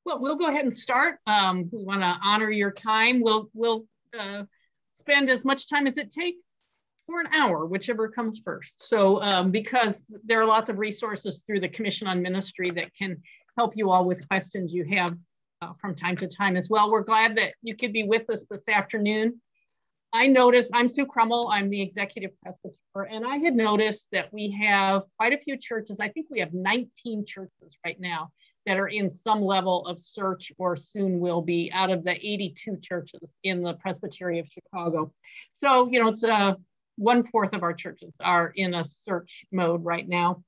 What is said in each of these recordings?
Well, we'll go ahead and start. We want to honor your time. We'll spend as much time as it takes for an hour, whichever comes first. So because there are lots of resources through the Commission on Ministry that can help you all with questions you have from time to time as well. We're glad that you could be with us this afternoon. I noticed, I'm Sue Krummel, I'm the executive presbyter, and I had noticed that we have quite a few churches. I think we have 19 churches right now that are in some level of search or soon will be out of the 82 churches in the Presbytery of Chicago. So, you know, it's 1/4 of our churches are in a search mode right now.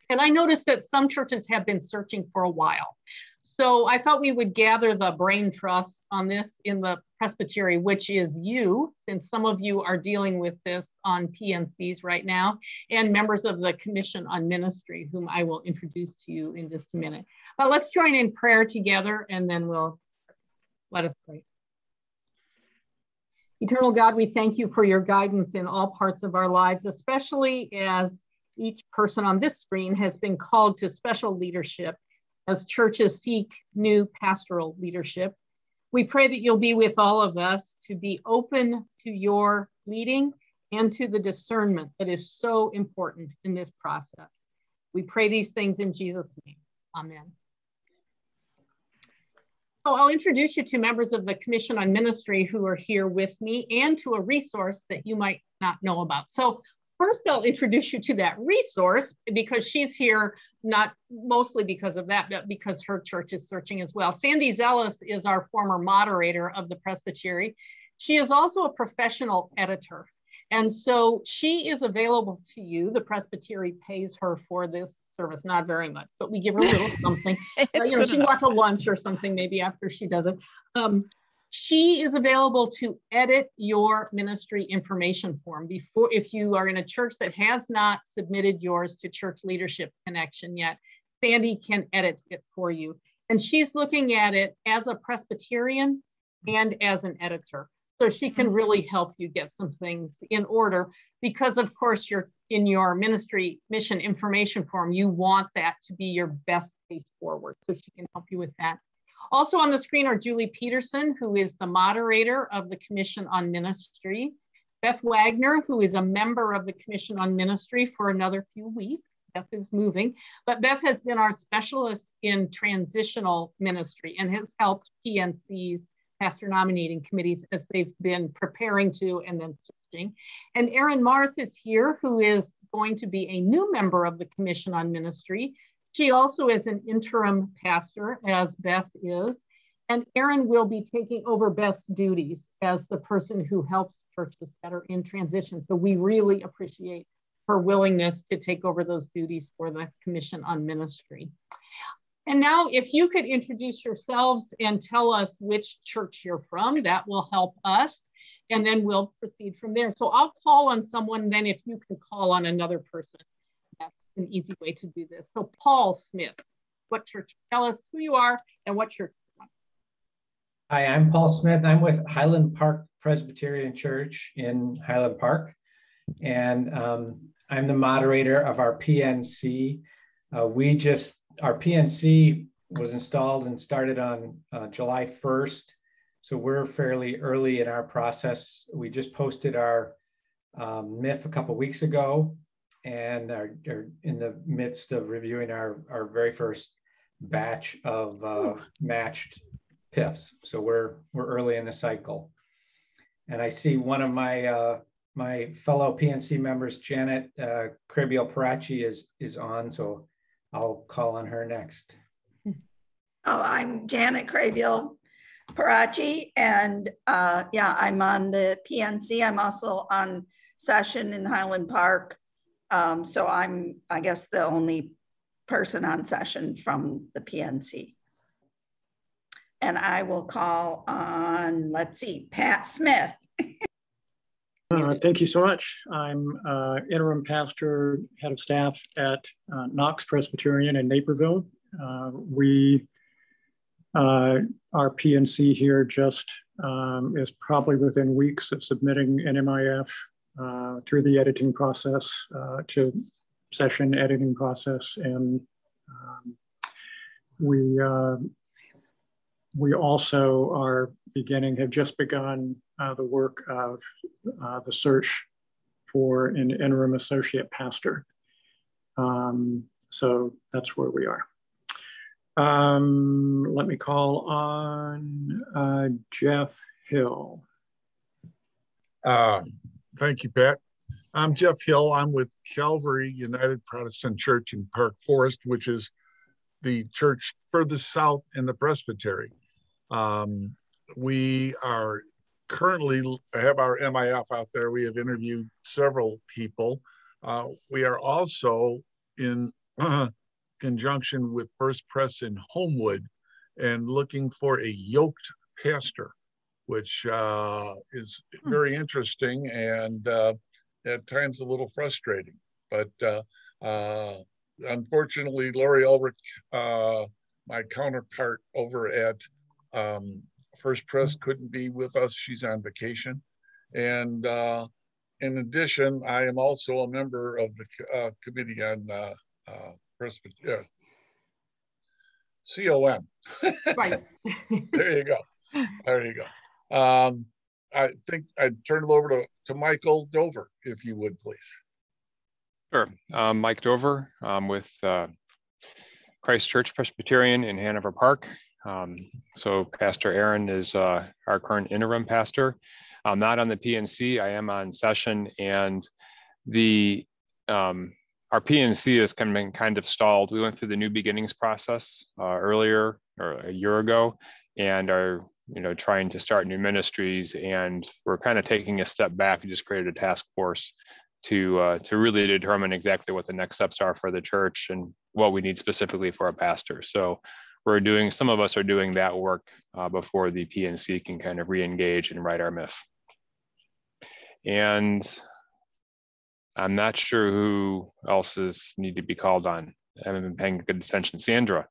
And I noticed that some churches have been searching for a while. So I thought we would gather the brain trust on this in the Presbytery, which is you, since some of you are dealing with this on PNCs right now, and members of the Commission on Ministry, whom I will introduce to you in just a minute. But let's join in prayer together, and then let us pray. Eternal God, we thank you for your guidance in all parts of our lives, especially as each person on this screen has been called to special leadership as churches seek new pastoral leadership. We pray that you'll be with all of us to be open to your leading and to the discernment that is so important in this process. We pray these things in Jesus' name. Amen. So I'll introduce you to members of the Commission on Ministry who are here with me and to a resource that you might not know about. So first, I'll introduce you to that resource because she's here not mostly because of that, but because her church is searching as well. Sandy Zealous is our former moderator of the Presbytery. She is also a professional editor. And so she is available to you. The Presbytery pays her for this service, not very much, but we give her a little something. You know, she wants a lunch or something maybe after she does it. She is available to edit your ministry information form before, if you are in a church that has not submitted yours to Church Leadership Connection yet, Sandy can edit it for you. And she's looking at it as a Presbyterian and as an editor. So she can really help you get some things in order because of course you're in your ministry mission information form, you want that to be your best case forward. So she can help you with that. Also on the screen are Julie Peterson, who is the moderator of the Commission on Ministry, Beth Wagner, who is a member of the Commission on Ministry for another few weeks. Beth is moving, but Beth has been our specialist in transitional ministry and has helped PNC's pastor nominating committees as they've been preparing to and then searching. And Erin Marth is here, who is going to be a new member of the Commission on Ministry. She also is an interim pastor, as Beth is, and Erin will be taking over Beth's duties as the person who helps churches that are in transition. So we really appreciate her willingness to take over those duties for the Commission on Ministry. And now if you could introduce yourselves and tell us which church you're from, that will help us, and then we'll proceed from there. So I'll call on someone, then if you can call on another person. An easy way to do this. So Paul Smith, what church? Tell us who you are and what church you're from. Hi, I'm Paul Smith. I'm with Highland Park Presbyterian Church in Highland Park. And I'm the moderator of our PNC. Our PNC was installed and started on July 1st. So we're fairly early in our process. We just posted our MIF a couple weeks ago, and are in the midst of reviewing our very first batch of matched PIFs. So we're early in the cycle. And I see one of my my fellow PNC members, Janet Crabbeal-Parachi, is on, so I'll call on her next. Oh, I'm Janet Crabbeal-Parachi, and yeah, I'm on the PNC. I'm also on session in Highland Park. So I'm, I guess, the only person on session from the PNC. And I will call on, let's see, Pat Smith. Thank you so much. I'm interim pastor, head of staff at Knox Presbyterian in Naperville. Our PNC here just is probably within weeks of submitting an MIF through the editing process to session editing process. And we We also have just begun the work of the search for an interim associate pastor. So that's where we are. Let me call on Jeff Hill. Thank you, Pat. I'm Jeff Hill. I'm with Calvary United Protestant Church in Park Forest, which is the church furthest south in the Presbytery. We are currently have our MIF out there. We have interviewed several people. We are also in conjunction with First Pres in Homewood and looking for a yoked pastor, which is very interesting and at times a little frustrating. But unfortunately, Lori Ulrich, my counterpart over at First Pres, couldn't be with us. She's on vacation. And in addition, I am also a member of the committee on Presbyter. COM. Right. There you go. There you go. I think I'd turn it over to Michael Dover, if you would, please. Sure. Mike Dover. I'm with Christ Church Presbyterian in Hanover Park. So Pastor Aaron is our current interim pastor. I'm not on the PNC. I am on session, and the our PNC has kind of stalled. We went through the New Beginnings process earlier, or a year ago, and are trying to start new ministries, and we're kind of taking a step back. We just created a task force to really determine exactly what the next steps are for the church and what we need specifically for a pastor. So some of us are doing that work before the PNC can kind of re-engage and write our MIF. And I'm not sure who else need to be called on. I haven't been paying good attention. Sandra.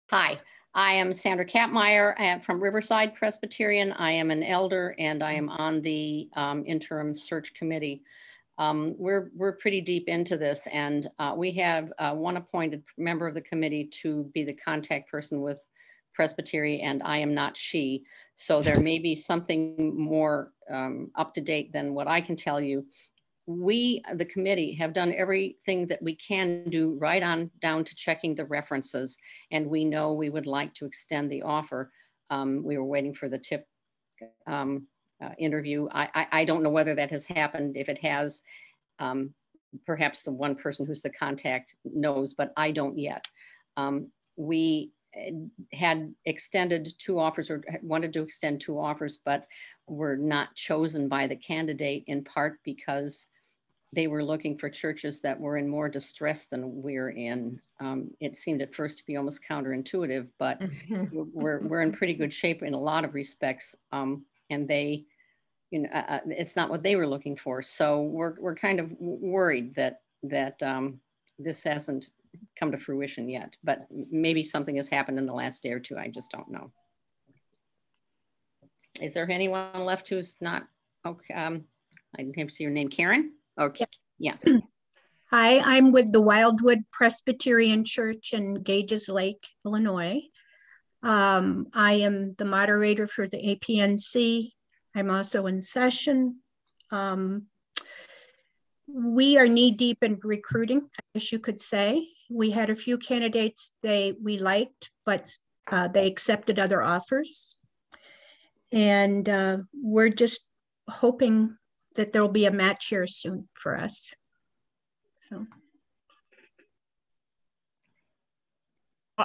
Hi, I am Sandra Kappmeyer. I am from Riverside Presbyterian. I am an elder and I am on the interim search committee. We're pretty deep into this, and we have one appointed member of the committee to be the contact person with Presbytery, and I am not she. So there may be something more up to date than what I can tell you. We, the committee, have done everything that we can do, right on down to checking the references, and we know we would like to extend the offer. We were waiting for the tip interview. I don't know whether that has happened. If it has, perhaps the one person who's the contact knows, but I don't yet. We had extended 2 offers, or wanted to extend 2 offers, but were not chosen by the candidate, in part because they were looking for churches that were in more distress than we're in. It seemed at first to be almost counterintuitive, but we're in pretty good shape in a lot of respects. And they, it's not what they were looking for. So we're kind of worried that this hasn't come to fruition yet, but maybe something has happened in the last day or 2. I just don't know. Is there anyone left who's not? Okay, I didn't have to see your name, Karen. Okay, yeah. Hi, I'm with the Wildwood Presbyterian Church in Gages Lake, Illinois. I am the moderator for the APNC. I'm also in session. We are knee deep in recruiting, I guess you could say. We had a few candidates we liked, but they accepted other offers. And we're just hoping that there'll be a match here soon for us. So.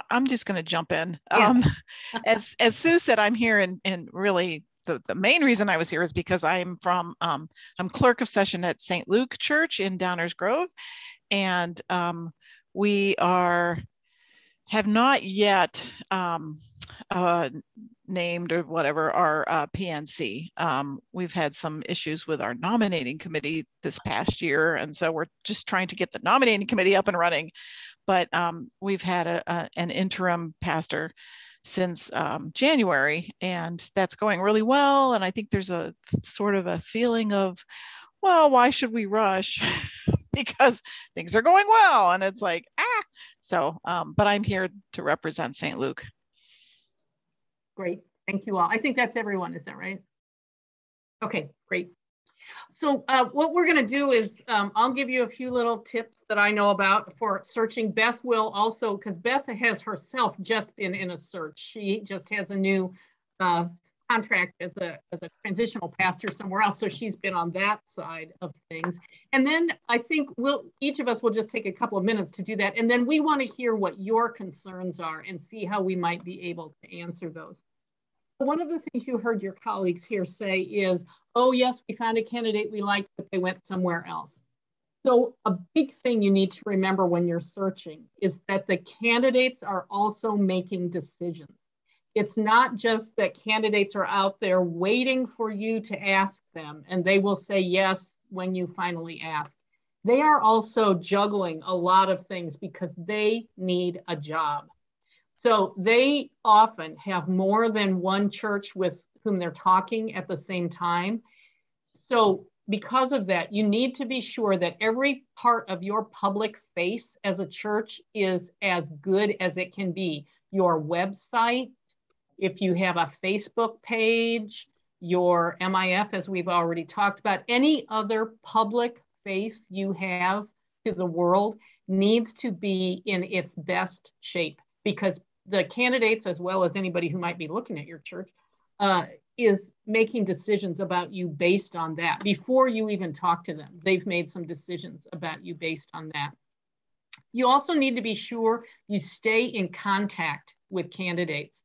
I'm just going to jump in. Yeah. As Sue said, I'm here, and really the main reason I was here is because I'm clerk of session at St. Luke Church in Downers Grove, and we have not yet named or whatever our PNC. We've had some issues with our nominating committee this past year, and so we're just trying to get the nominating committee up and running. But we've had an interim pastor since January, and that's going really well. And I think there's a sort of a feeling of, well, why should we rush? Because things are going well. And it's like, so, but I'm here to represent St. Luke. Great. Thank you all. I think that's everyone. Is that right? Okay, great. So what we're going to do is I'll give you a few little tips that I know about for searching. Beth will also, because Beth has herself just been in a search. She just has a new contract as a transitional pastor somewhere else. So she's been on that side of things. And then I think each of us will just take a couple of minutes to do that. And then we want to hear what your concerns are and see how we might be able to answer those. One of the things you heard your colleagues here say is, oh yes, we found a candidate we liked, but they went somewhere else. So a big thing you need to remember when you're searching is that the candidates are also making decisions. It's not just that candidates are out there waiting for you to ask them and they will say yes when you finally ask. They are also juggling a lot of things because they need a job. So they often have more than one church with whom they're talking at the same time. So because of that, you need to be sure that every part of your public face as a church is as good as it can be. Your website, if you have a Facebook page, your MIF, as we've already talked about, any other public face you have to the world needs to be in its best shape, because the candidates, as well as anybody who might be looking at your church, is making decisions about you based on that. Before you even talk to them, they've made some decisions about you based on that. You also need to be sure you stay in contact with candidates.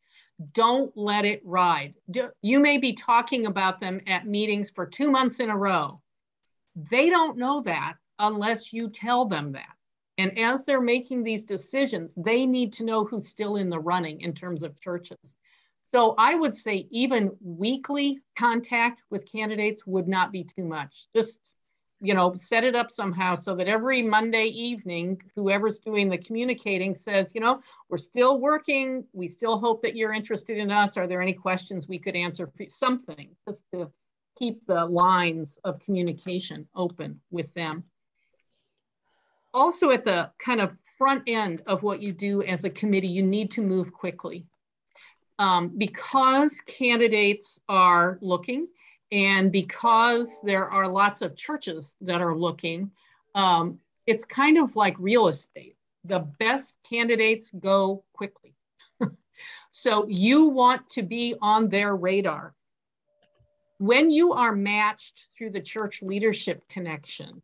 Don't let it ride. You may be talking about them at meetings for 2 months in a row. They don't know that unless you tell them that. And as they're making these decisions, they need to know who's still in the running in terms of churches. So I would say even weekly contact with candidates would not be too much. Just, set it up somehow so that every Monday evening, whoever's doing the communicating says, we're still working. We still hope that you're interested in us. Are there any questions we could answer? Something just to keep the lines of communication open with them. Also, at the kind of front end of what you do as a committee, you need to move quickly. Because candidates are looking and because there are lots of churches that are looking, it's kind of like real estate. The best candidates go quickly. So you want to be on their radar. When you are matched through the church leadership connection,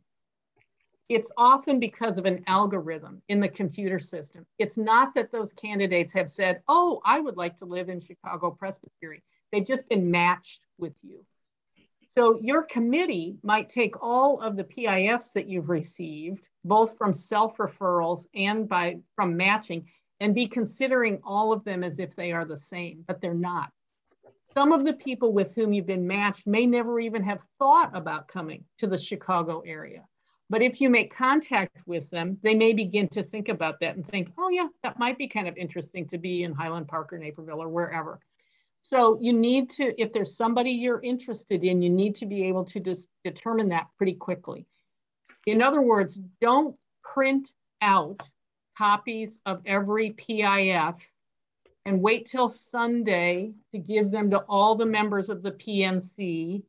it's often because of an algorithm in the computer system. It's not that those candidates have said, oh, I would like to live in Chicago Presbytery. They've just been matched with you. So your committee might take all of the PIFs that you've received, both from self-referrals and from matching, and be considering all of them as if they are the same, but they're not. Some of the people with whom you've been matched may never even have thought about coming to the Chicago area. But if you make contact with them, they may begin to think about that and think, oh yeah, that might be kind of interesting to be in Highland Park or Naperville or wherever. So you need to, if there's somebody you're interested in, you need to be able to just determine that pretty quickly. In other words, don't print out copies of every PIF and wait till Sunday to give them to all the members of the PNC,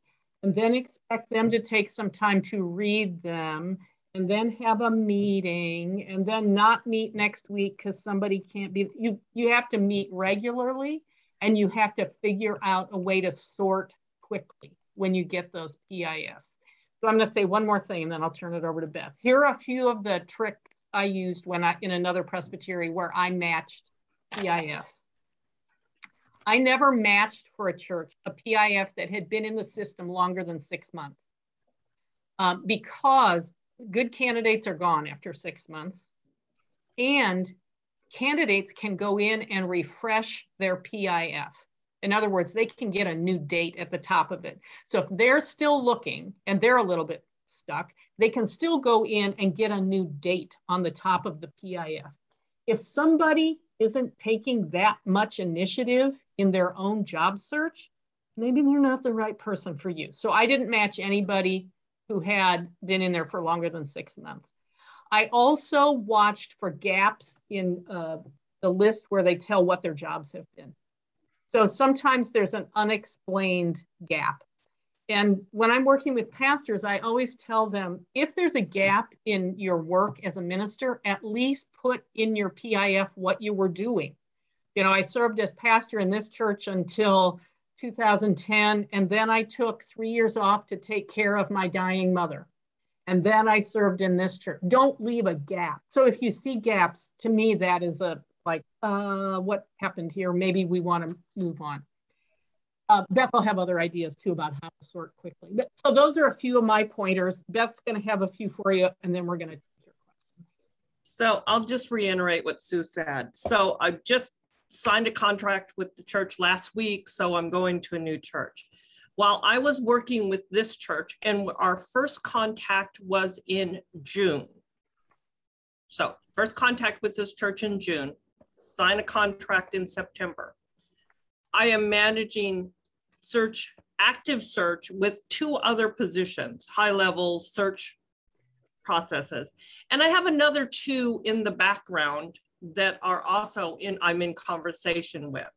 and then expect them to take some time to read them, and then have a meeting, and then not meet next week because somebody can't be. You have to meet regularly, and you have to figure out a way to sort quickly when you get those PIFs. So I'm going to say one more thing, and then I'll turn it over to Beth. Here are a few of the tricks I used when in another presbytery where I matched PIFs. I never matched for a church a PIF that had been in the system longer than 6 months because good candidates are gone after 6 months, and candidates can go in and refresh their PIF. In other words, they can get a new date at the top of it. So if they're still looking and they're a little bit stuck, they can still go in and get a new date on the top of the PIF. If somebody isn't taking that much initiative in their own job search, maybe they're not the right person for you. So I didn't match anybody who had been in there for longer than 6 months. I also watched for gaps in the list where they tell what their jobs have been. So sometimes there's an unexplained gap. And when I'm working with pastors, I always tell them, if there's a gap in your work as a minister, at least put in your PIF what you were doing. You know, I served as pastor in this church until 2010, and then I took 3 years off to take care of my dying mother. And then I served in this church. Don't leave a gap. So if you see gaps, to me, that is a like, what happened here? Maybe we want to move on. Beth will have other ideas too about how to sort quickly. But, so those are a few of my pointers. Beth's going to have a few for you, and then we're going to take your questions. So I'll just reiterate what Sue said. So I just signed a contract with the church last week, so I'm going to a new church. While I was working with this church, and our first contact was in June. So first contact with this church in June, sign a contract in September. I am managing search, active search with 2 other positions, high-level search processes. And I have another 2 in the background that are also I'm in conversation with.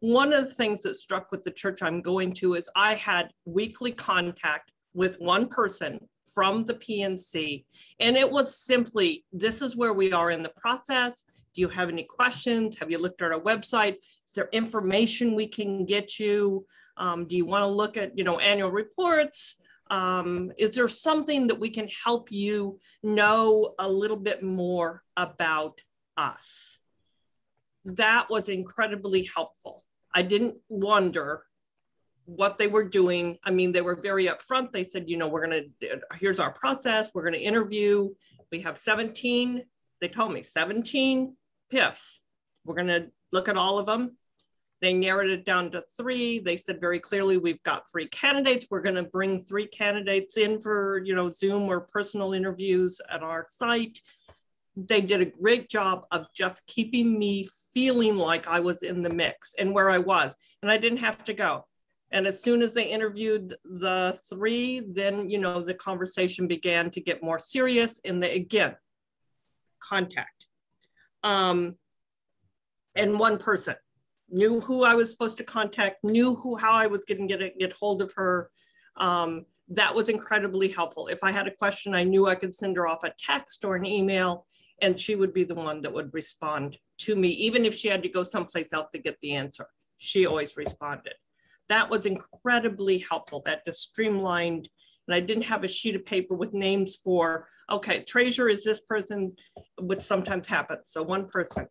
One of the things that struck with the church I'm going to is I had weekly contact with one person from the PNC, and it was simply, this is where we are in the process. Do you have any questions? Have you looked at our website? Is there information we can get you? Do you want to look at, annual reports? Is there something that we can help you know a little bit more about us? That was incredibly helpful. I didn't wonder what they were doing. I mean, they were very upfront. They said, here's our process. We're going to interview. We have 17, they told me 17 PIFs. We're going to look at all of them. They narrowed it down to 3. They said very clearly, we've got 3 candidates. We're going to bring 3 candidates in for, Zoom or personal interviews at our site. They did a great job of just keeping me feeling like I was in the mix and where I was, and I didn't have to go. And as soon as they interviewed the 3, then, the conversation began to get more serious, and they, again, contact. And one person knew who I was supposed to contact, knew how I was going to get hold of her. That was incredibly helpful. If I had a question, I knew I could send her off a text or an email, and she would be the one that would respond to me, even if she had to go someplace else to get the answer. She always responded. That was incredibly helpful. That just streamlined, and I didn't have a sheet of paper with names for, okay, treasurer is this person, which sometimes happens. So one person.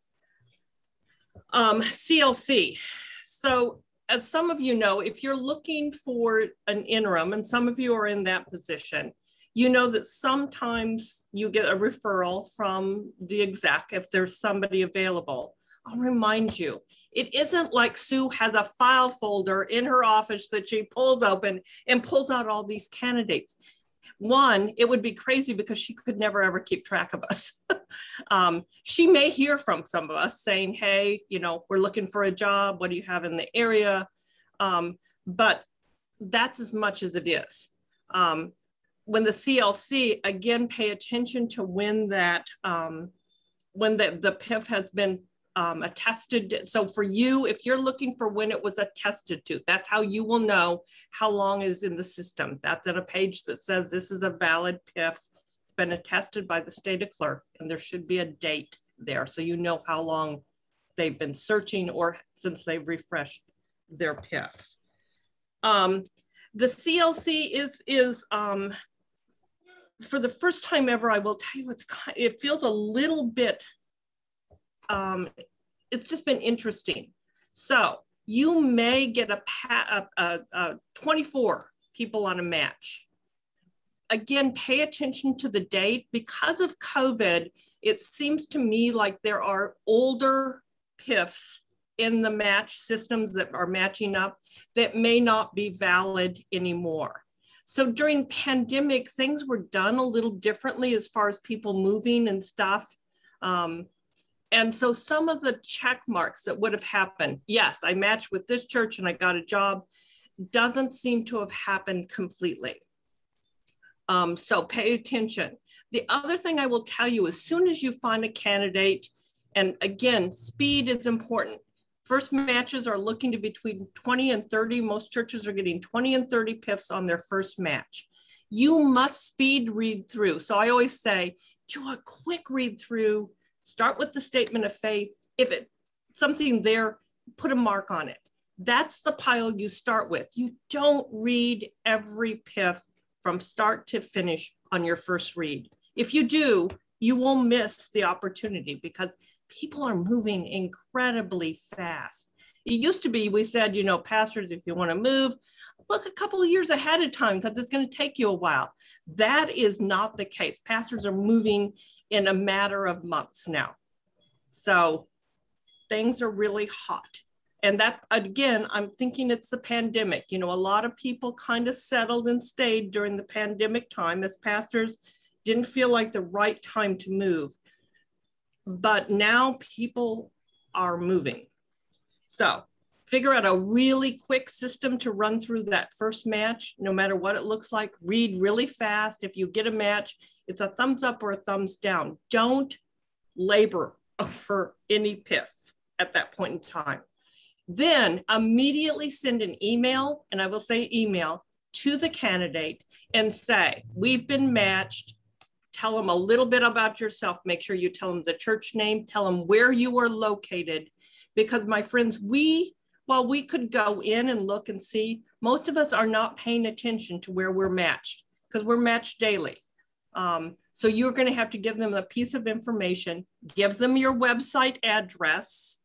CLC. So as some of you know, if you're looking for an interim, and some of you are in that position, you know that sometimes you get a referral from the exec if there's somebody available. I'll remind you, it isn't like Sue has a file folder in her office that she pulls open and pulls out all these candidates. One, it would be crazy because she could never ever keep track of us. She may hear from some of us saying, hey, we're looking for a job. What do you have in the area? But that's as much as it is. When the CLC, again, pay attention to when that, when the PIF has been attested. So for you, if you're looking for when it was attested to, that's how you will know how long is in the system. That's at a page that says this is a valid PIF. It's been attested by the state clerk, and there should be a date there so you know how long they've been searching or since they've refreshed their PIF. The CLC is for the first time ever, I will tell you, it feels a little bit, it's just been interesting. So you may get a 24 people on a match. Again, pay attention to the date. Because of COVID, it seems to me like there are older PIFs in the match systems that are matching up that may not be valid anymore. So during pandemic, things were done a little differently as far as people moving and stuff. And so some of the check marks that would have happened, yes, I matched with this church and I got a job, doesn't seem to have happened completely. So pay attention. The other thing I will tell you, as soon as you find a candidate, and again, speed is important. First matches are looking to between 20 and 30. Most churches are getting 20 and 30 PIFs on their first match. You must speed read through. So I always say, do a quick read through, start with the statement of faith. If it's something there, put a mark on it. That's the pile you start with. You don't read every PIF from start to finish on your first read. If you do, you will miss the opportunity because people are moving incredibly fast. It used to be, we said, you know, pastors, if you want to move, look a couple of years ahead of time because it's going to take you a while. That is not the case. Pastors are moving in a matter of months now. So things are really hot. And that, again, I'm thinking it's the pandemic. You know, a lot of people kind of settled and stayed during the pandemic time as pastors didn't feel like the right time to move. But now people are moving. So figure out a really quick system to run through that first match, no matter what it looks like. Read really fast. If you get a match, it's a thumbs up or a thumbs down. Don't labor over any PIF at that point in time. Then immediately send an email, and I will say email, to the candidate and say, we've been matched. Tell them a little bit about yourself. Make sure you tell them the church name, tell them where you are located. Because my friends, while we could go in and look and see, most of us are not paying attention to where we're matched because we're matched daily. So you're going to have to give them a piece of information, give them your website address,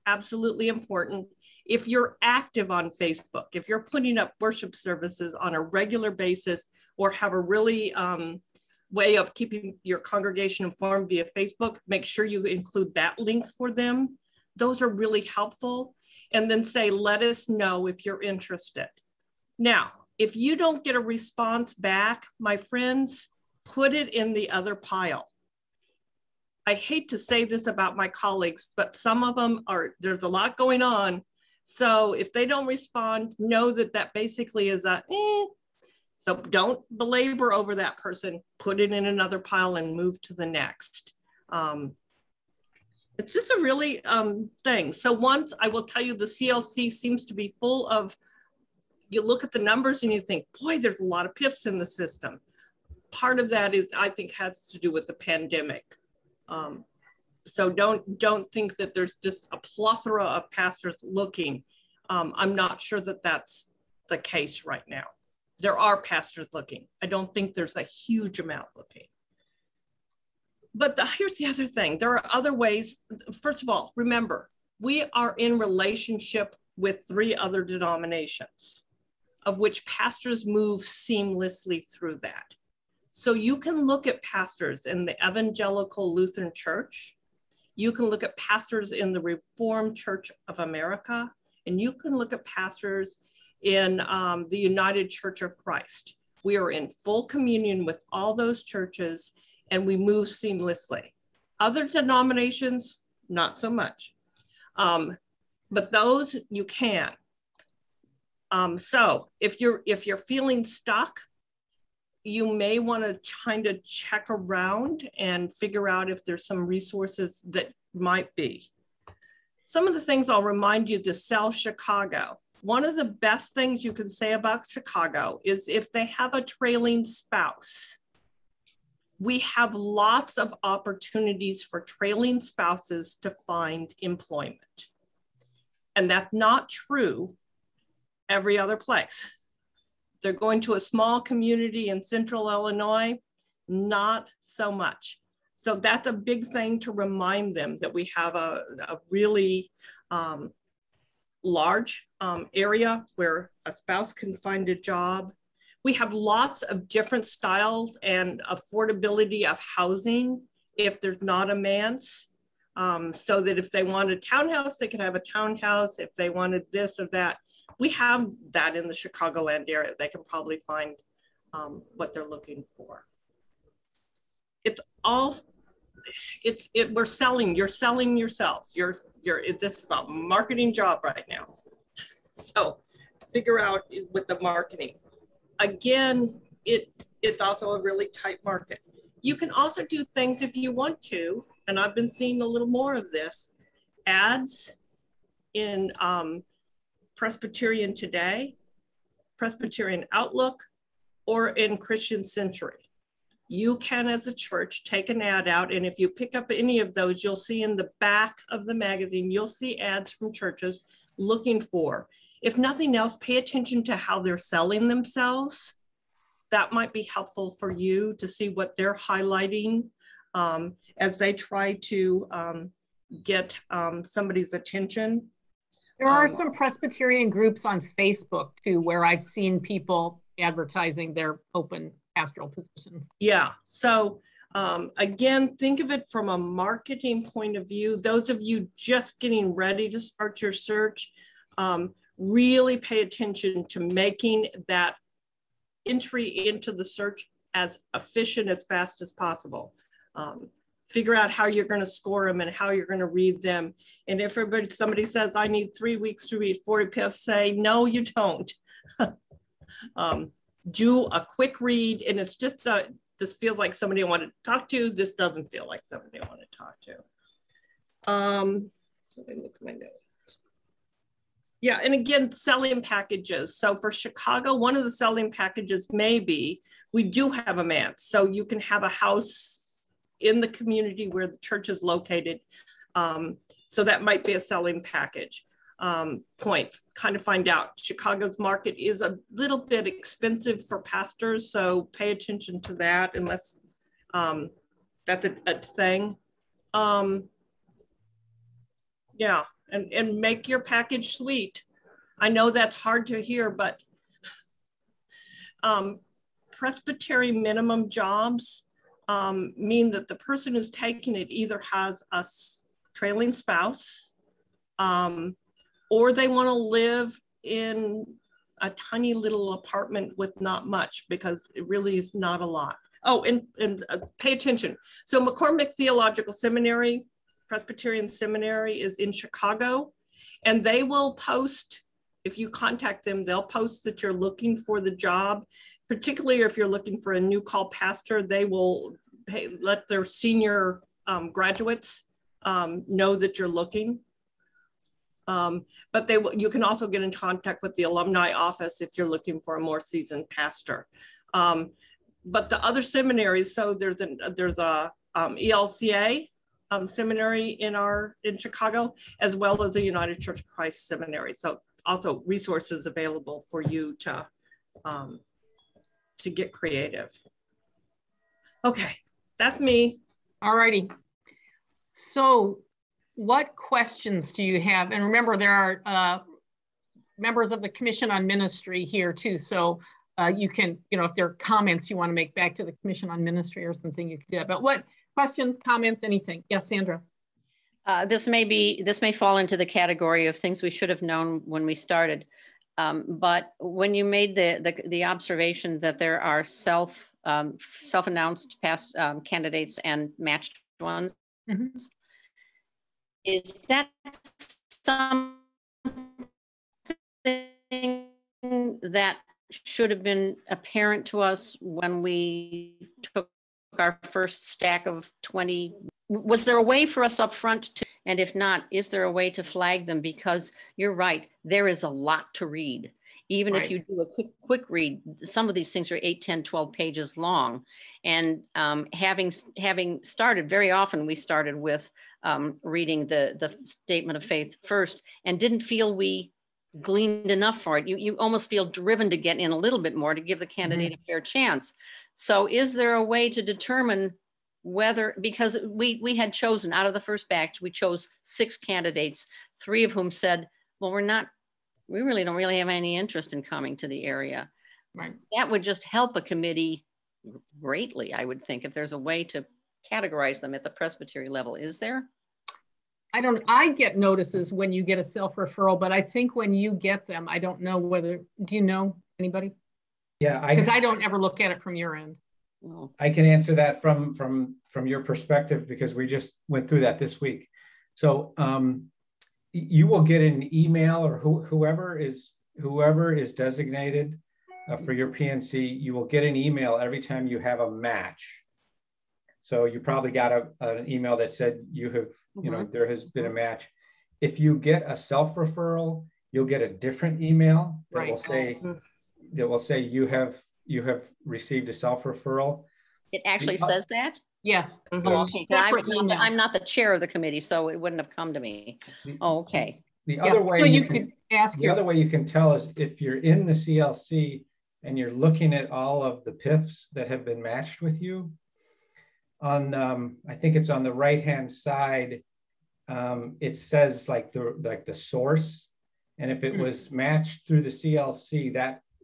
absolutely important. If you're active on Facebook, if you're putting up worship services on a regular basis or have a really way of keeping your congregation informed via Facebook, make sure you include that link for them. Those are really helpful. And then say, let us know if you're interested. Now, if you don't get a response back, my friends, put it in the other pile. I hate to say this about my colleagues, but some of them there's a lot going on. So if they don't respond, know that that basically is a So don't belabor over that person, put it in another pile and move to the next. It's just a really thing. So once I will tell you the CLC seems to be full of, you look at the numbers and you think, boy, there's a lot of PIFs in the system. Part of that is, I think, has to do with the pandemic. So don't think that there's just a plethora of pastors looking. I'm not sure that that's the case right now. There are pastors looking. I don't think there's a huge amount looking. But here's the other thing. There are other ways. First of all, remember, we are in relationship with 3 other denominations, of which pastors move seamlessly through that. So you can look at pastors in the Evangelical Lutheran Church. You can look at pastors in the Reformed Church of America, and you can look at pastors in the United Church of Christ. We are in full communion with all those churches, and we move seamlessly. Other denominations, not so much. But those you can. So if you're feeling stuck, you may want to kind of check around and figure out if there's some resources that might be. Some of the things I'll remind you to sell Chicago. One of the best things you can say about Chicago is if they have a trailing spouse. We have lots of opportunities for trailing spouses to find employment. And that's not true every other place. They're going to a small community in central Illinois, not so much. So that's a big thing to remind them that we have a really large area where a spouse can find a job. We have lots of different styles and affordability of housing if there's not a manse. So that if they want a townhouse, they could have a townhouse. If they wanted this or that, we have that in the Chicagoland area. They can probably find what they're looking for. We're selling, you're selling yourself. This is a marketing job right now. So figure out with the marketing. Again, it's also a really tight market. You can also do things if you want to, and I've been seeing a little more of this, ads in Presbyterian Today, Presbyterian Outlook, or in Christian Century. You can, as a church, take an ad out, and if you pick up any of those, you'll see in the back of the magazine, you'll see ads from churches looking for. If nothing else, pay attention to how they're selling themselves. That might be helpful for you to see what they're highlighting as they try to get somebody's attention. There are some Presbyterian groups on Facebook too, where I've seen people advertising their open pastoral positions. Yeah, so again, think of it from a marketing point of view. Those of you just getting ready to start your search, really pay attention to making that entry into the search as efficient, as fast as possible. Figure out how you're going to score them and how you're going to read them. And if somebody says, I need 3 weeks to read 40 PF, say, no, you don't. Do a quick read, and it's just, this feels like somebody I want to talk to. This doesn't feel like somebody I want to talk to. Let me look at my notes. Yeah, and again, selling packages. So for Chicago, one of the selling packages may be, we do have a manse. So you can have a house in the community where the church is located. So that might be a selling package. Point, kind of find out. Chicago's market is a little bit expensive for pastors, so pay attention to that unless that's a thing. Yeah, and make your package sweet. I know that's hard to hear, but Presbyterian minimum jobs mean that the person who's taking it either has a trailing spouse, or they want to live in a tiny little apartment with not much, because it really is not a lot. Oh, and pay attention. So McCormick Theological Seminary, Presbyterian Seminary, is in Chicago, and they will post, if you contact them, they'll post that you're looking for the job. Particularly if you're looking for a new call pastor, they will let their senior graduates know that you're looking. But you can also get in contact with the alumni office if you're looking for a more seasoned pastor. But the other seminaries, so there's a ELCA seminary in Chicago, as well as the United Church of Christ seminary. So also resources available for you to get creative. Okay, that's me. All righty. So what questions do you have? And remember, there are members of the Commission on Ministry here too. So you can, if there are comments you want to make back to the Commission on Ministry or something, you can do that. But what questions, comments, anything? Yes, Sandra. This may fall into the category of things we should have known when we started. But when you made the observation that there are self-announced past candidates and matched ones, is that something that should have been apparent to us when we took our first stack of 20? Was there a way for us up front to, and if not, is there a way to flag them? Because you're right, there is a lot to read. Even if you do a quick read, some of these things are 8, 10, 12 pages long. And having started, very often we started with reading the statement of faith first and didn't feel we gleaned enough for it. You almost feel driven to get in a little bit more to give the candidate a fair chance. So is there a way to determine whether, because we had chosen out of the first batch, we chose 6 candidates, 3 of whom said, well, we really don't have any interest in coming to the area. Right. That would just help a committee greatly, I would think, if there's a way to categorize them at the presbytery level. Is there? I get notices when you get a self-referral, but I think when you get them, I don't know whether, do you know anybody? Yeah, because I don't ever look at it from your end. No. I can answer that from your perspective, because we just went through that this week. So you will get an email, or whoever is designated for your PNC, you will get an email every time you have a match. So you probably got an email that said you have, there has been a match. if you get a self-referral, you'll get a different email that Right. will say you have received a self-referral. It actually says that? Yes. Oh, okay. I'm not the chair of the committee, so it wouldn't have come to me. Oh, okay. The other way so you could ask the other way you can tell is if you're in the CLC and you're looking at all of the PIFs that have been matched with you. On I think it's on the right-hand side. It says like the source, and if it was matched through the CLC,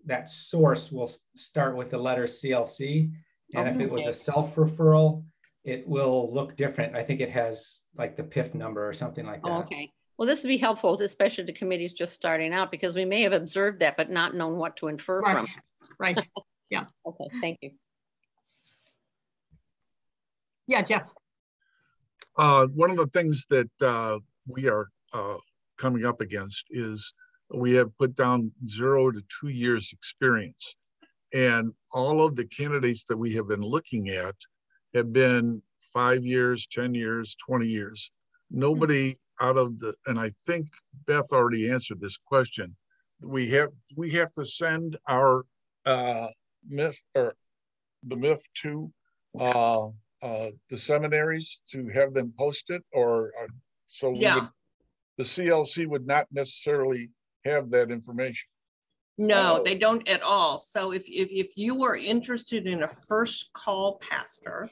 that source will start with the letter CLC, and if it was a self-referral, it will look different. I think it has like the PIF number or something like that. Oh, okay. Well, this would be helpful, especially to committees just starting out, because we may have observed that, but not known what to infer from. Right. Yeah. Okay. Thank you. Yeah, Jeff. One of the things that we are coming up against is we have put down 0 to 2 years experience. And all of the candidates that we have been looking at have been 5 years, 10 years, 20 years. Nobody out of the, and I think Beth already answered this question. We have to send our MIF or the MIF to the seminaries to have them post it, or so the CLC would not necessarily have that information. No, they don't at all. So if you are interested in a first call pastor,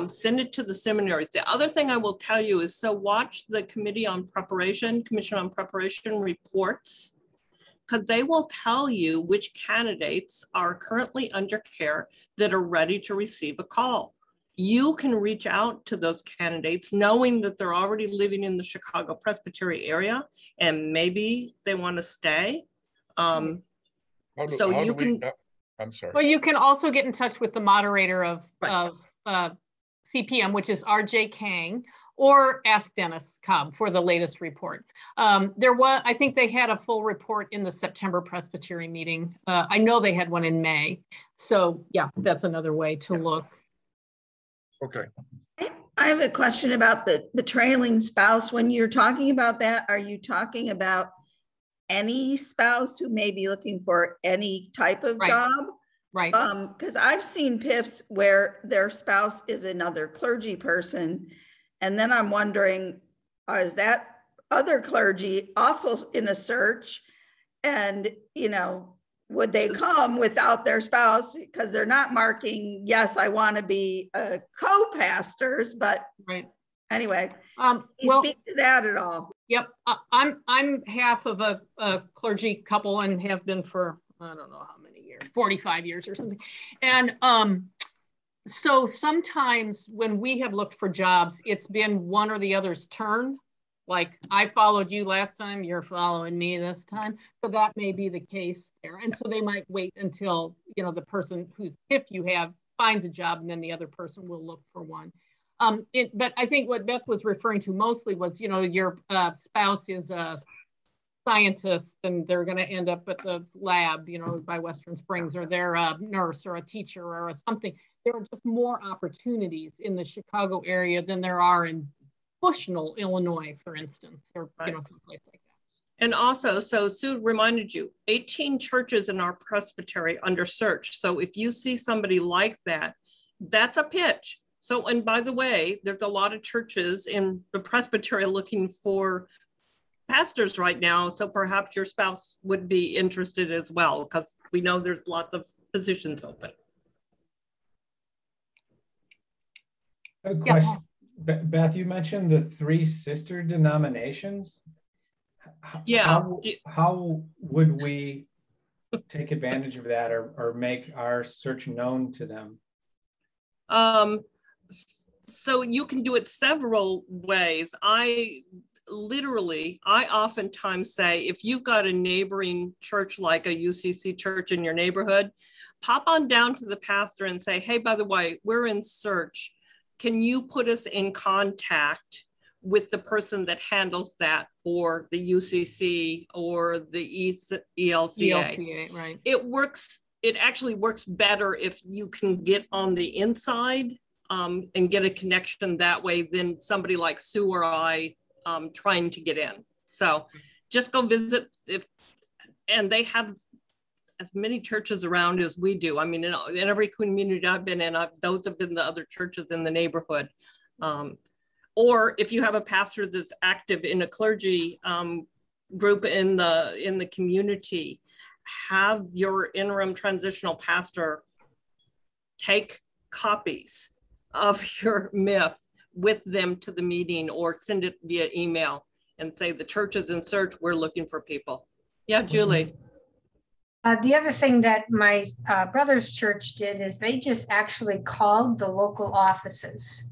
send it to the seminaries. The other thing I will tell you is, so watch the Commission on Preparation reports, because they will tell you which candidates are currently under care that are ready to receive a call. You can reach out to those candidates knowing that they're already living in the Chicago Presbytery area and maybe they want to stay. I'm sorry. Well, you can also get in touch with the moderator of CPM, which is RJ Kang, or ask Dennis Cobb for the latest report. I think they had a full report in the September Presbytery meeting. I know they had one in May. So yeah, that's another way to look. Okay. I have a question about the trailing spouse. When you're talking about that, are you talking about any spouse who may be looking for any type of job? Right. Because I've seen PIFs where their spouse is another clergy person. And then I'm wondering, is that other clergy also in a search? And, would they come without their spouse? Because they're not marking, yes, I want to be co-pastors, but anyway, you speak to that at all? Yep, I'm half of a clergy couple and have been for, I don't know how many years, 45 years or something. And so sometimes when we have looked for jobs, it's been one or the other's turn. Like I followed you last time, you're following me this time. So that may be the case there. And so they might wait until, the person who's, if you have, finds a job, and then the other person will look for one. But I think what Beth was referring to mostly was, your spouse is a scientist and they're going to end up at the lab, by Western Springs, or they're a nurse or a teacher or something. There are just more opportunities in the Chicago area than there are in Bushnell, Illinois, for instance, or someplace like that. And also, so Sue reminded you, 18 churches in our presbytery under search. So if you see somebody like that, that's a pitch. So, and by the way, there's a lot of churches in the presbytery looking for pastors right now. So perhaps your spouse would be interested as well, because we know there's lots of positions open. I have a question. Beth, you mentioned the 3 sister denominations. Yeah. How would we take advantage of that or make our search known to them? So you can do it several ways. I oftentimes say, if you've got a neighboring church like a UCC church in your neighborhood, pop on down to the pastor and say, hey, by the way, we're in search. Can you put us in contact with the person that handles that for the UCC or the ELCA? Right. It actually works better if you can get on the inside and get a connection that way than somebody like Sue or I trying to get in. So just go visit, and they have as many churches around as we do. I mean, in every community I've been in, those have been the other churches in the neighborhood. Or if you have a pastor that's active in a clergy group in the community, have your interim transitional pastor take copies of your MIF with them to the meeting, or send it via email and say, the church is in search, we're looking for people. Yeah, Julie. The other thing that my brother's church did is they just actually called the local offices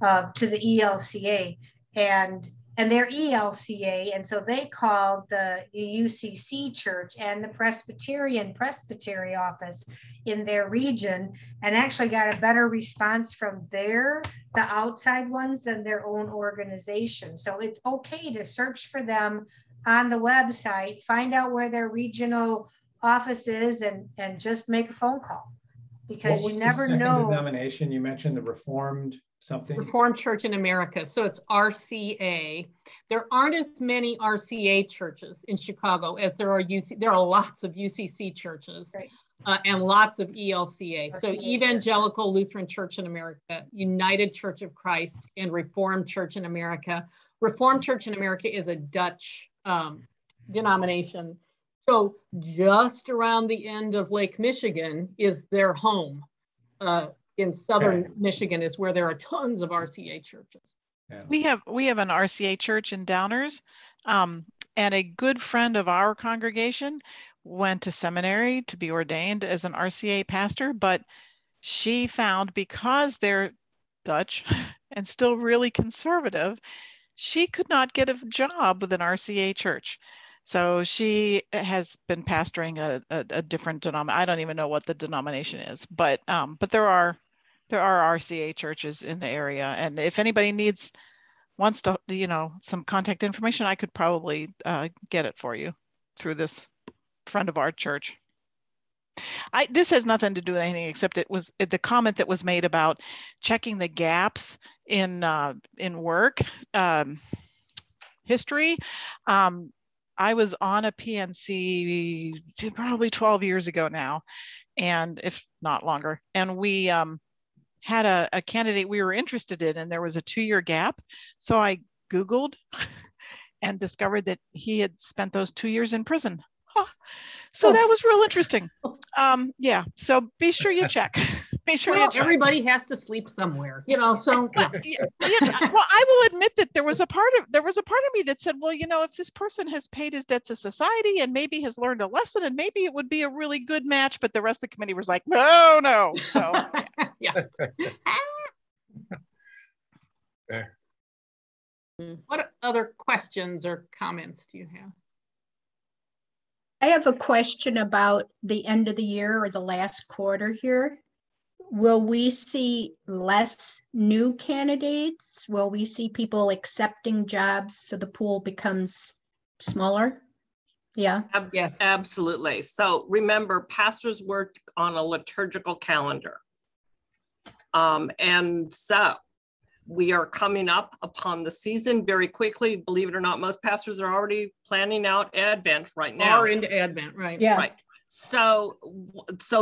to the ELCA, and they're ELCA, and so they called the UCC church and the Presbytery office in their region, and actually got a better response from the outside ones, than their own organization. So it's okay to search for them on the website, find out where their regional office is, and just make a phone call, because you never know. Denomination you mentioned, the Reformed something? Reformed Church in America. So it's RCA. There aren't as many RCA churches in Chicago as there are UC. There are lots of UCC churches, right, and lots of ELCA. So Evangelical Lutheran Church in America, United Church of Christ, and Reformed Church in America. Reformed Church in America is a Dutch denomination. So just around the end of Lake Michigan is their home. In southern Michigan is where there are tons of RCA churches. Yeah. We have an RCA church in Downers, and a good friend of our congregation went to seminary to be ordained as an RCA pastor, but she found, because they're Dutch and still really conservative, she could not get a job with an RCA church. So she has been pastoring a different denomination. I don't even know what the denomination is, but there are RCA churches in the area, and if anybody wants to, some contact information, I could probably get it for you through this friend of our church. This has nothing to do with anything, except it was the comment that was made about checking the gaps in work history. I was on a PNC probably 12 years ago now, and if not longer, and we had a candidate we were interested in, and there was a 2-year gap. So I Googled and discovered that he had spent those 2 years in prison. So that was real interesting. Yeah, so be sure you check. Everybody has to sleep somewhere, so. Well, I will admit that there was a part of me that said, well, if this person has paid his debt to society and maybe has learned a lesson, and maybe it would be a really good match, but the rest of the committee was like, no. So yeah. What other questions or comments do you have? I have a question about the end of the year, or the last quarter here. Will we see less new candidates? Will we see people accepting jobs so the pool becomes smaller? Yeah. Yes, absolutely. So remember, pastors work on a liturgical calendar. And so we are coming up upon the season very quickly. Believe it or not, most pastors are already planning out Advent right now. Are into Advent, right? Yeah. Right. So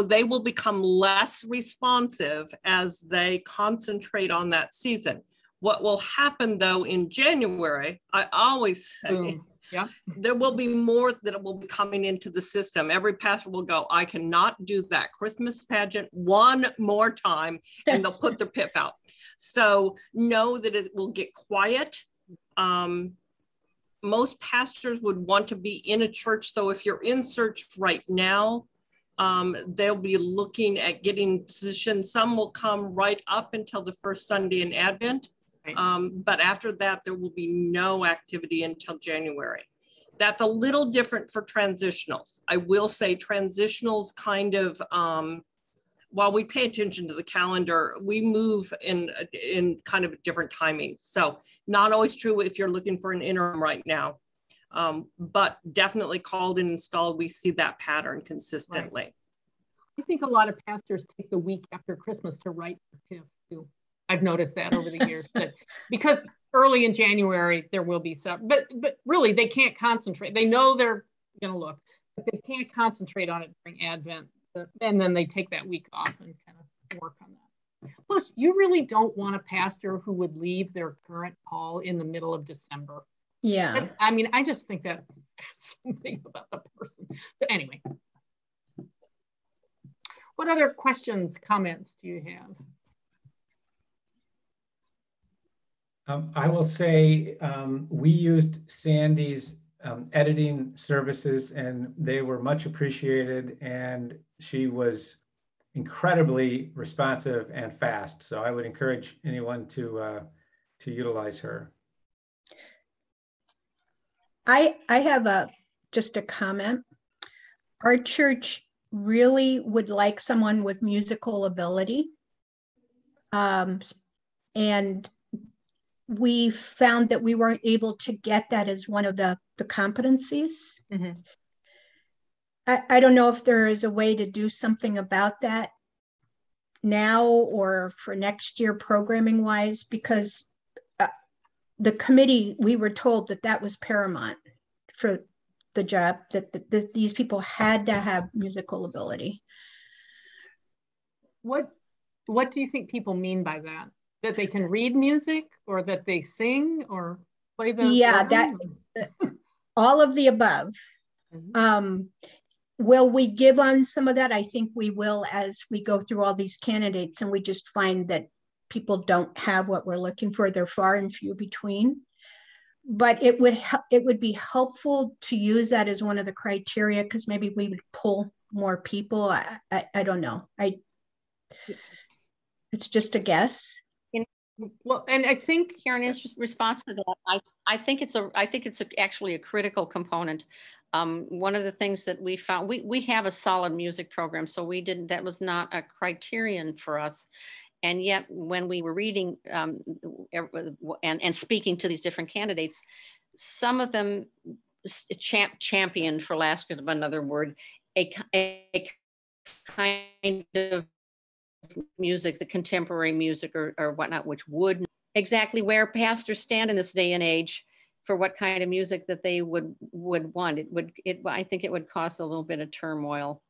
they will become less responsive as they concentrate on that season. What will happen though in January, I always say, there will be more that will be coming into the system. Every pastor will go, I cannot do that Christmas pageant one more time, and they'll put their piff out. So know that it will get quiet. Most pastors would want to be in a church. So if you're in search right now, they'll be looking at getting positions. Some will come right up until the first Sunday in Advent. But after that, there will be no activity until January. That's a little different for transitionals. I will say transitionals kind of, while we pay attention to the calendar, we move in kind of different timings. So not always true if you're looking for an interim right now, but definitely called and installed. We see that pattern consistently. Right. I think a lot of pastors take the week after Christmas to write the PIF too. I've noticed that over the years, that because early in January there will be some, but really they can't concentrate. They know they're going to look, but they can't concentrate on it during Advent, and then they take that week off and kind of work on that. Plus, you really don't want a pastor who would leave their current call in the middle of December. Yeah. But, I mean, I just think that's something about the person. But anyway. What other questions, comments do you have? I will say we used Sandy's editing services, and they were much appreciated, and she was incredibly responsive and fast. So I would encourage anyone to utilize her. I have just a comment. Our church really would like someone with musical ability. And we found that we weren't able to get that as one of the competencies. Mm-hmm. I don't know if there is a way to do something about that now or for next year programming wise, because the committee, we were told that that was paramount for the job, that these people had to have musical ability. What do you think people mean by that? That they can read music, or that they sing or play the organ? All of the above. Mm-hmm. Will we give on some of that? I think we will, as we go through all these candidates and we just find that people don't have what we're looking for. They're far and few between. But it would be helpful to use that as one of the criteria, because maybe we would pull more people. I don't know. It's just a guess. Well, and I think Karen's response to that, I think it's actually a critical component. One of the things that we found, we have a solid music program, so that was not a criterion for us. And yet when we were reading and speaking to these different candidates, some of them championed, for lack of another word, a kind of music, the contemporary music or whatnot, which would exactly where pastors stand in this day and age for what kind of music that they would want. I think it would cause a little bit of turmoil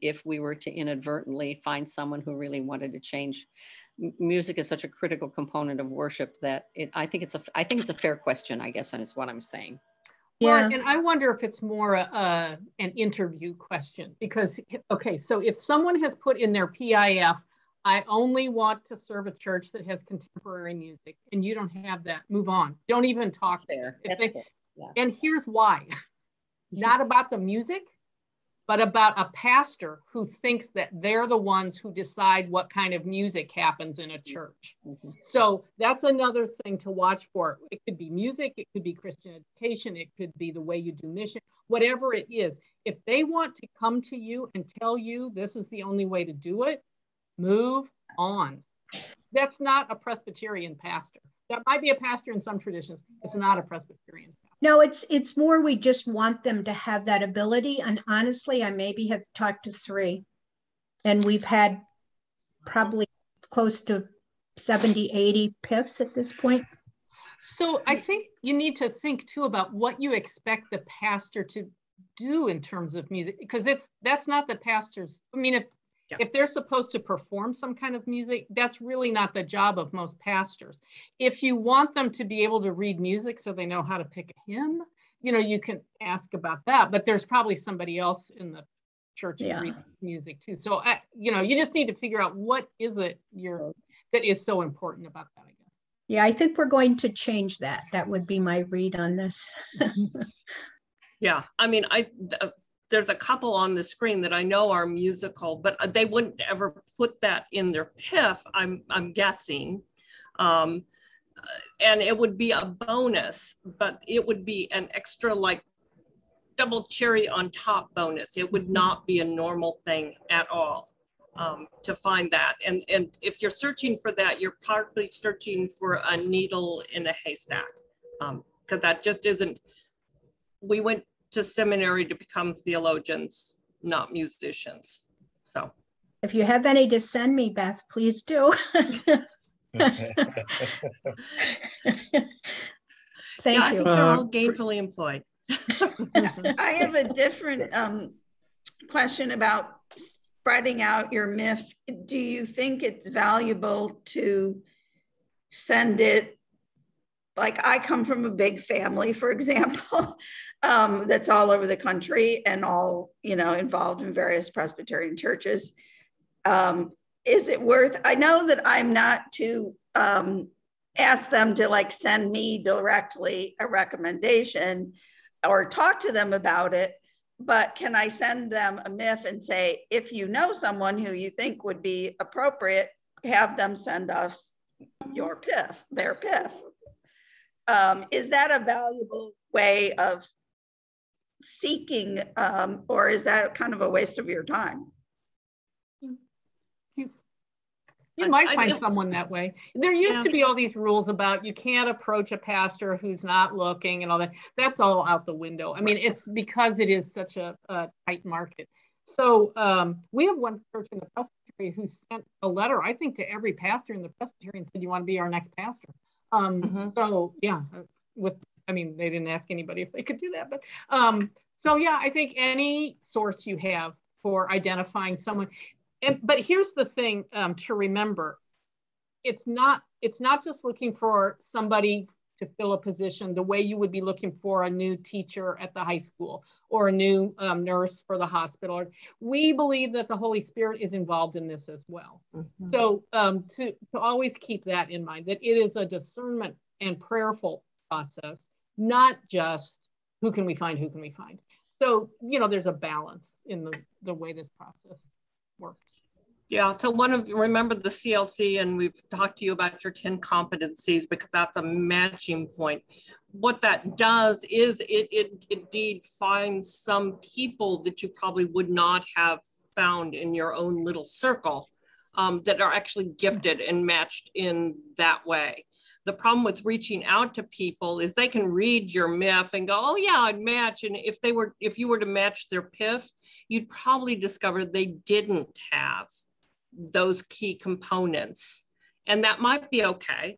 if we were to inadvertently find someone who really wanted to change. Music is such a critical component of worship that I think it's a fair question, I guess, and is what I'm saying. Yeah. Well, and I wonder if it's more an interview question, because, okay, so if someone has put in their PIF, I only want to serve a church that has contemporary music, and you don't have that, move on. Don't even talk there. And here's why. Not about the music, but about a pastor who thinks that they're the ones who decide what kind of music happens in a church. Mm-hmm. So that's another thing to watch for. It could be music, it could be Christian education, it could be the way you do mission, whatever it is. If they want to come to you and tell you this is the only way to do it, move on. That's not a Presbyterian pastor. That might be a pastor in some traditions. It's not a Presbyterian pastor. No, it's more we just want them to have that ability. And honestly, I maybe have talked to 3, and we've had probably close to 70, 80 PIFs at this point. So I think you need to think too about what you expect the pastor to do in terms of music, because that's not the pastor's. I mean, if they're supposed to perform some kind of music, that's really not the job of most pastors. If you want them to be able to read music so they know how to pick a hymn, you can ask about that, but there's probably somebody else in the church who reads music too. So, you just need to figure out what is it that is so important about that, I guess. Yeah, I think we're going to change that. That would be my read on this. Yeah, I mean, there's a couple on the screen that I know are musical, but they wouldn't ever put that in their PIF, I'm guessing. And it would be a bonus, but it would be an extra, like, double cherry on top bonus. It would not be a normal thing at all to find that. And if you're searching for that, you're probably searching for a needle in a haystack, because that just isn't. We went to seminary to become theologians, not musicians. So if you have any to send me, Beth, please do. Thank I you. think they're all gainfully employed. I have a different question about spreading out your MIF. Do you think it's valuable to send it? Like, I come from a big family, for example, that's all over the country and all, involved in various Presbyterian churches. Is it worth, I know that I'm not to ask them to like send me directly a recommendation or talk to them about it, but can I send them a MIF and say, if you know someone who you think would be appropriate, have them send us your PIF, their PIF. Is that a valuable way of seeking, or is that kind of a waste of your time? You might find someone that way. There used to be all these rules about you can't approach a pastor who's not looking and all that. That's all out the window. I mean, it's because it is such a tight market. So we have one church in the Presbytery who sent a letter, I think, to every pastor in the Presbytery and said, you want to be our next pastor? So yeah, they didn't ask anybody if they could do that, but so yeah, I think any source you have for identifying someone. But here's the thing to remember: it's not just looking for somebody to fill a position the way you would be looking for a new teacher at the high school or a new nurse for the hospital. We believe that the Holy Spirit is involved in this as well. So to always keep that in mind, that it is a discernment and prayerful process, not just who can we find. So there's a balance in the way this process works. Yeah, so remember the CLC, and we've talked to you about your 10 competencies because that's a matching point. What that does is it indeed finds some people that you probably would not have found in your own little circle that are actually gifted and matched in that way. The problem with reaching out to people is they can read your MIF and go, oh yeah, I'd match. And if you were to match their PIF, you'd probably discover they didn't have those key components. And that might be okay.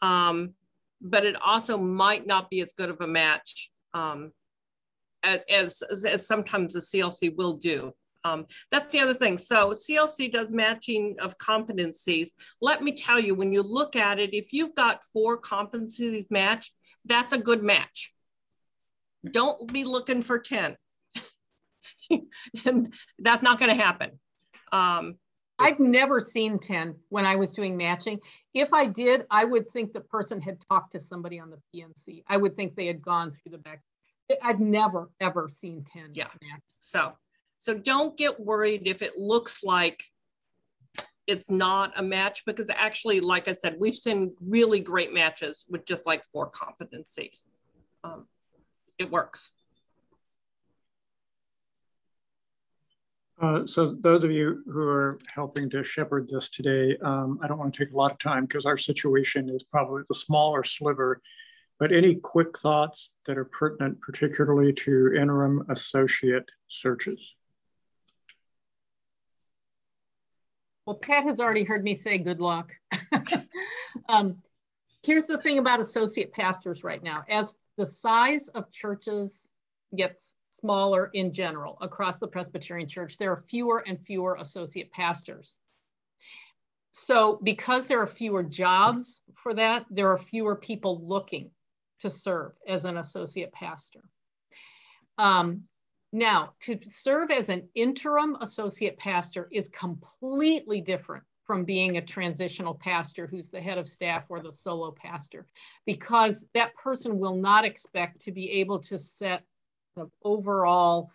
But it also might not be as good of a match as sometimes the CLC will do. That's the other thing. So CLC does matching of competencies. Let me tell you, when you look at it, if you've got 4 competencies matched, that's a good match. Don't be looking for 10. And that's not going to happen. I've never seen 10 when I was doing matching. If I did, I would think the person had talked to somebody on the PNC. I would think they had gone through the back. I've never, ever seen 10. Yeah. So don't get worried if it looks like it's not a match, because actually, like I said, we've seen really great matches with just like 4 competencies. It works. So those of you who are helping to shepherd this today, I don't want to take a lot of time because our situation is probably the smaller sliver, but any quick thoughts that are pertinent, particularly to interim associate searches? Well, Pat has already heard me say good luck. Here's the thing about associate pastors right now. As the size of churches gets smaller in general across the Presbyterian Church, there are fewer and fewer associate pastors. So because there are fewer jobs for that, there are fewer people looking to serve as an associate pastor. Now, to serve as an interim associate pastor is completely different from being a transitional pastor who's the head of staff or the solo pastor, because that person will not expect to be able to set an overall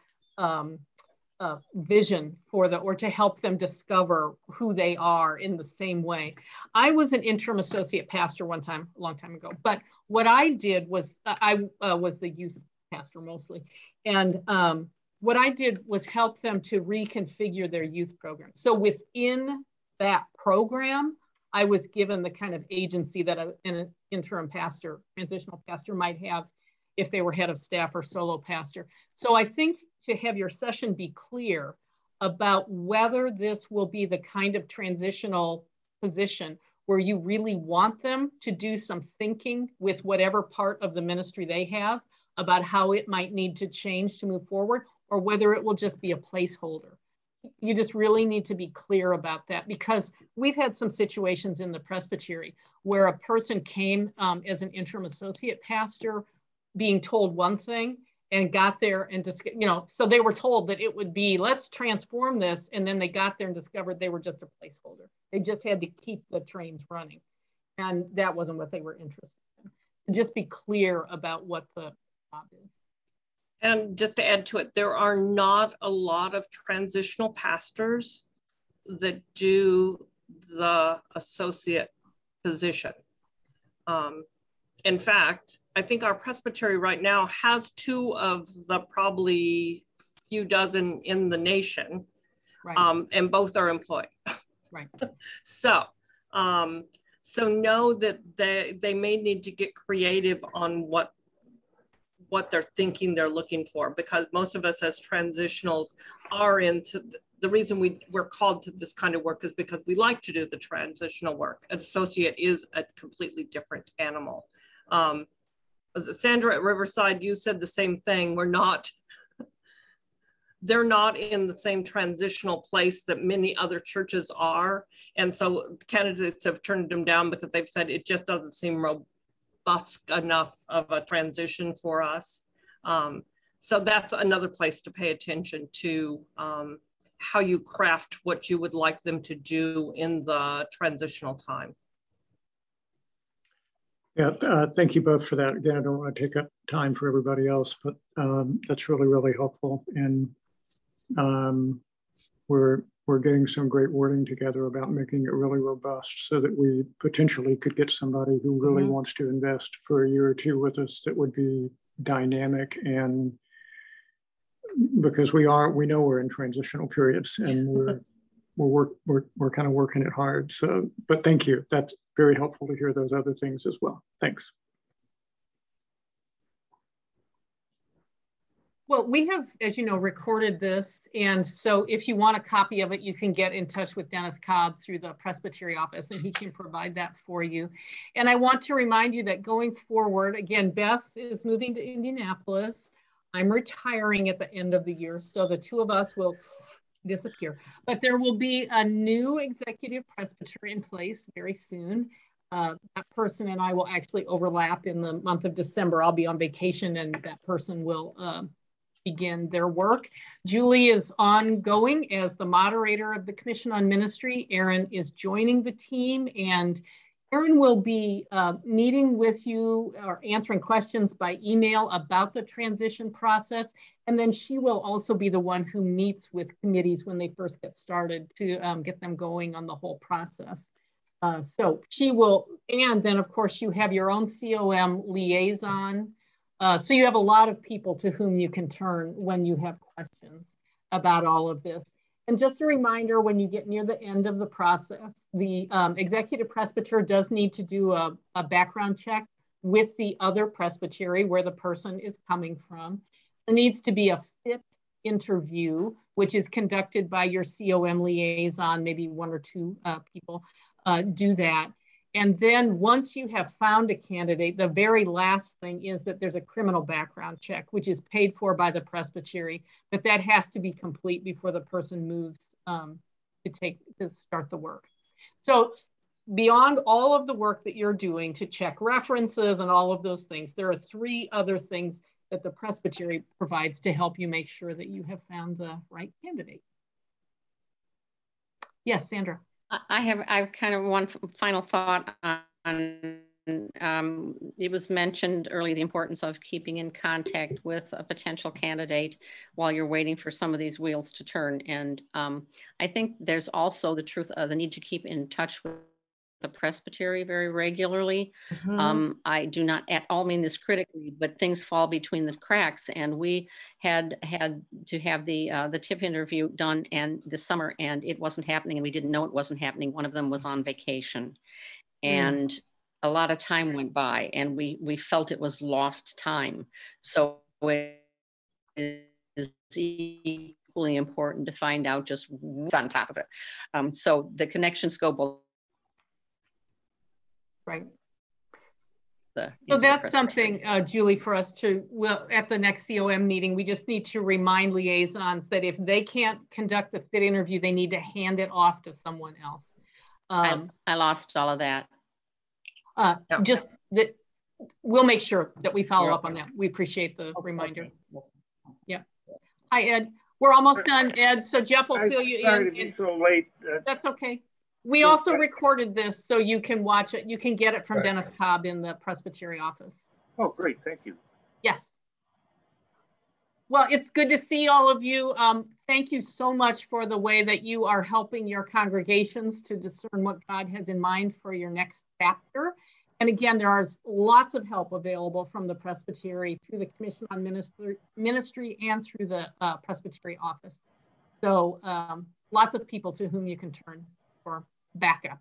vision for or to help them discover who they are in the same way. I was an interim associate pastor one time, a long time ago, but what I did was, I was the youth pastor mostly. And what I did was help them to reconfigure their youth program. So within that program, I was given the kind of agency that an interim pastor, transitional pastor might have if they were head of staff or solo pastor. So I think to have your session be clear about whether this will be the kind of transitional position where you really want them to do some thinking with whatever part of the ministry they have about how it might need to change to move forward, or whether it will just be a placeholder. You just really need to be clear about that, because we've had some situations in the presbytery where a person came as an interim associate pastor being told one thing and got there and just, you know, so they were told that it would be, let's transform this. And then they got there and discovered they were just a placeholder. They just had to keep the trains running. And that wasn't what they were interested in. Just be clear about what the job is. And just to add to it, there are not a lot of transitional pastors that do the associate position. In fact, I think our presbytery right now has 2 of the probably few dozen in the nation, right. And both are employed. Right. So know that they may need to get creative on what they're thinking they're looking for, because most of us as transitionals are into the reason we're called to this kind of work is because we like to do the transitional work. An associate is a completely different animal. Sandra at Riverside, you said the same thing. They're not in the same transitional place that many other churches are. And so candidates have turned them down because they've said it just doesn't seem robust enough of a transition for us. So that's another place to pay attention to, how you craft what you would like them to do in the transitional time. Yeah, thank you both for that. Again, I don't want to take up time for everybody else, but that's really, really helpful. And we're getting some great wording together about making it really robust so that we potentially could get somebody who really wants to invest for a year or 2 with us that would be dynamic, and because we know we're in transitional periods and we're kind of working it hard. So, but thank you. That's very helpful to hear those other things as well. Thanks. Well, we have, as you know, recorded this. And so if you want a copy of it, you can get in touch with Dennis Cobb through the Presbytery office, and he can provide that for you. And I want to remind you that going forward, again, Beth is moving to Indianapolis. I'm retiring at the end of the year, so the 2 of us will disappear. But there will be a new executive presbyter in place very soon. That person and I will actually overlap in the month of December. I'll be on vacation, and that person will begin their work. Julie is ongoing as the moderator of the Commission on Ministry. Erin is joining the team, and Erin will be meeting with you or answering questions by email about the transition process. And then she will also be the one who meets with committees when they first get started to get them going on the whole process. So she will, and then of course you have your own COM liaison. So you have a lot of people to whom you can turn when you have questions about all of this. And just a reminder, when you get near the end of the process, the executive presbyter does need to do a background check with the other presbytery where the person is coming from. There needs to be a fit interview, which is conducted by your COM liaison, maybe 1 or 2 people do that. And then once you have found a candidate, the very last thing is that there's a criminal background check, which is paid for by the presbytery, but that has to be complete before the person moves to start the work. So beyond all of the work that you're doing to check references and all of those things, there are 3 other things that the presbytery provides to help you make sure that you have found the right candidate. Yes, Sandra. I have kind of one final thought on, it was mentioned earlier, the importance of keeping in contact with a potential candidate while you're waiting for some of these wheels to turn. And I think there's also the truth of the need to keep in touch with the presbytery very regularly. I do not at all mean this critically, but things fall between the cracks, and we had to have the tip interview done this summer, and it wasn't happening, and we didn't know it wasn't happening. One of them was on vacation, and a lot of time went by, and we felt it was lost time. So it is equally important to find out just what's on top of it. So the connections go both Right. So that's something, Julie, for us to, well, at the next COM meeting, we just need to remind liaisons that if they can't conduct the fit interview, they need to hand it off to someone else. I lost all of that. Just that we'll make sure that we follow up on that. We appreciate the reminder. Yeah. Hi, Ed. We're almost done, Ed. So Jeff will fill you in. Sorry to be so late. That's okay. We also recorded this so you can watch it. You can get it from Dennis Cobb in the Presbytery office. Oh, great. Thank you. Yes. Well, it's good to see all of you. Thank you so much for the way that you are helping your congregations to discern what God has in mind for your next chapter. And again, there is lots of help available from the Presbytery through the Commission on Ministry and through the Presbytery office. So lots of people to whom you can turn for backup.